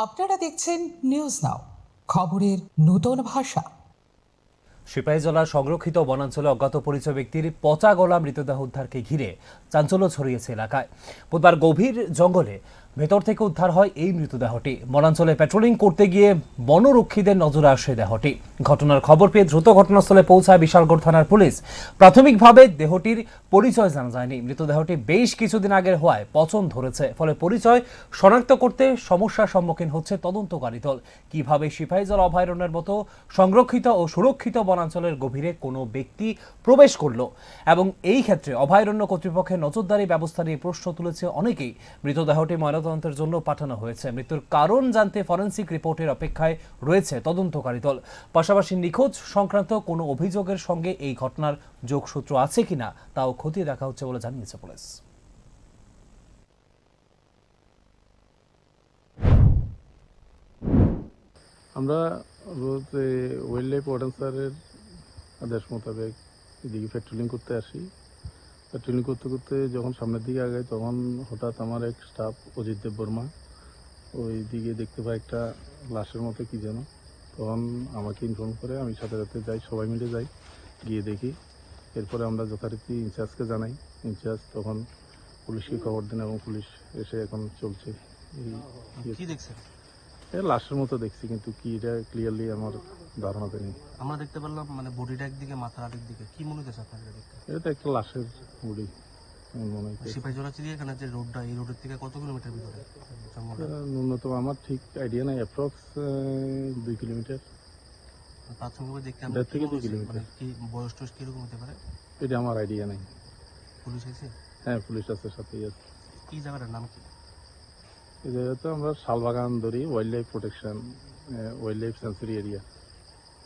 আপনারা দেখছেন news now, খবরের নতুন ভাষা। সিপাহীজলার সংরক্ষিত বনাঞ্চলে অজ্ঞাত পরিচয় ব্যক্তির পচা গলা মৃতদেহ উদ্ধারকে ঘিরে চাঞ্চল্য ছড়িয়েছে এলাকায়। বুধবার গভীর জঙ্গলে ভেতর থেকে উদ্ধার হয় এই মৃতদেহটি। বনাঞ্চলে পেট্রোলিং করতে গিয়ে বনরক্ষীদের নজরে আসে দেহটি। ঘটনার খবর পেয়ে দ্রুত ঘটনাস্থলে পৌঁছায় বিশালগড় থানার পুলিশ। প্রাথমিকভাবে দেহটির পরিচয় জানা যায়নি। মৃতদেহটি বেশ কিছুদিন আগের হওয়ায় পচন ধরেছে, ফলে পরিচয় শনাক্ত করতে সমস্যার সম্মুখীন হচ্ছে তদন্তকারী দল। কিভাবে সিপাহীজলা অভয়ারণ্যের মতো সংরক্ষিত ও সুরক্ষিত বনাঞ্চলের গভীরে কোনো ব্যক্তি প্রবেশ করলো এবং এই ক্ষেত্রে অভয়ারণ্য কর্তৃপক্ষের নজরদারি ব্যবস্থা নিয়ে প্রশ্ন তুলেছে অনেকেই। মৃতদেহটি ময়নাতদন্তের জন্য পাঠানো হয়েছে। মৃত্যুর কারণ জানতে ফরেনসিক রিপোর্টের অপেক্ষায় রয়েছে তদন্তকারী দল। পাশাপাশি নিখোঁজ সংক্রান্ত কোনো অভিযোগের সঙ্গে এই ঘটনার যোগসূত্র আছে কিনা তাও খতিয়ে দেখা হচ্ছে বলে জানিয়েছে পুলিশ। আমরা রোজ ওয়াইল্ড লাইফ ওয়ার্ডেন স্যারের আদেশ মোতাবেক এদিকে পেট্রোলিং করতে আসি। পেট্রোলিং করতে করতে যখন সামনের দিকে আগাই তখন হঠাৎ আমার এক স্টাফ অজিত দেব বর্মা ওই দিকে দেখতে পাই একটা লাশের মতো কি যেন। তখন আমাকে ইনফর্ম করে, আমি সাথে সাথে যাই, সবাই মিলে যাই, গিয়ে দেখি। এরপরে আমরা যথারীতি ইনচার্জকে জানাই। ইনচার্জ তখন পুলিশকে খবর দেন এবং পুলিশ এসে এখন চলছে। কি দেখছেন? লাশের মতো দেখছি, কিন্তু কি এটা ক্লিয়ারলি আমার ধারণাতে নেই। আমরা দেখতে পারলাম মানে বডিটা একদিকে, মাথার আরেক দিকে। কি মনে হচ্ছে আপনার এটা দেখতে? এটা তো একটা লাশের বডি মনে হচ্ছে। সিপাহীজলা চিড়িয়াখানার যে রোডটা, এই রোডের থেকে কত কিলোমিটার ভিতরে জঙ্গলটা? ন্যূনতম আমার ঠিক আইডিয়া নাই, অ্যাপ্রক্স 2 কিলোমিটার। প্রাথমিকভাবে দেখতে 1.5 থেকে 2 মানে কিলোমিটার। কি বয়স টয়স কিরকম হতে পারে? এটা আমার আইডিয়া নাই। পুলিশ এসে? হ্যাঁ, পুলিশ আছে সাথেই আছে। কি জায়গাটার নাম কি? এই জায়গাতে আমরা শালবাগান ধরি, wild life protection, wild life century area.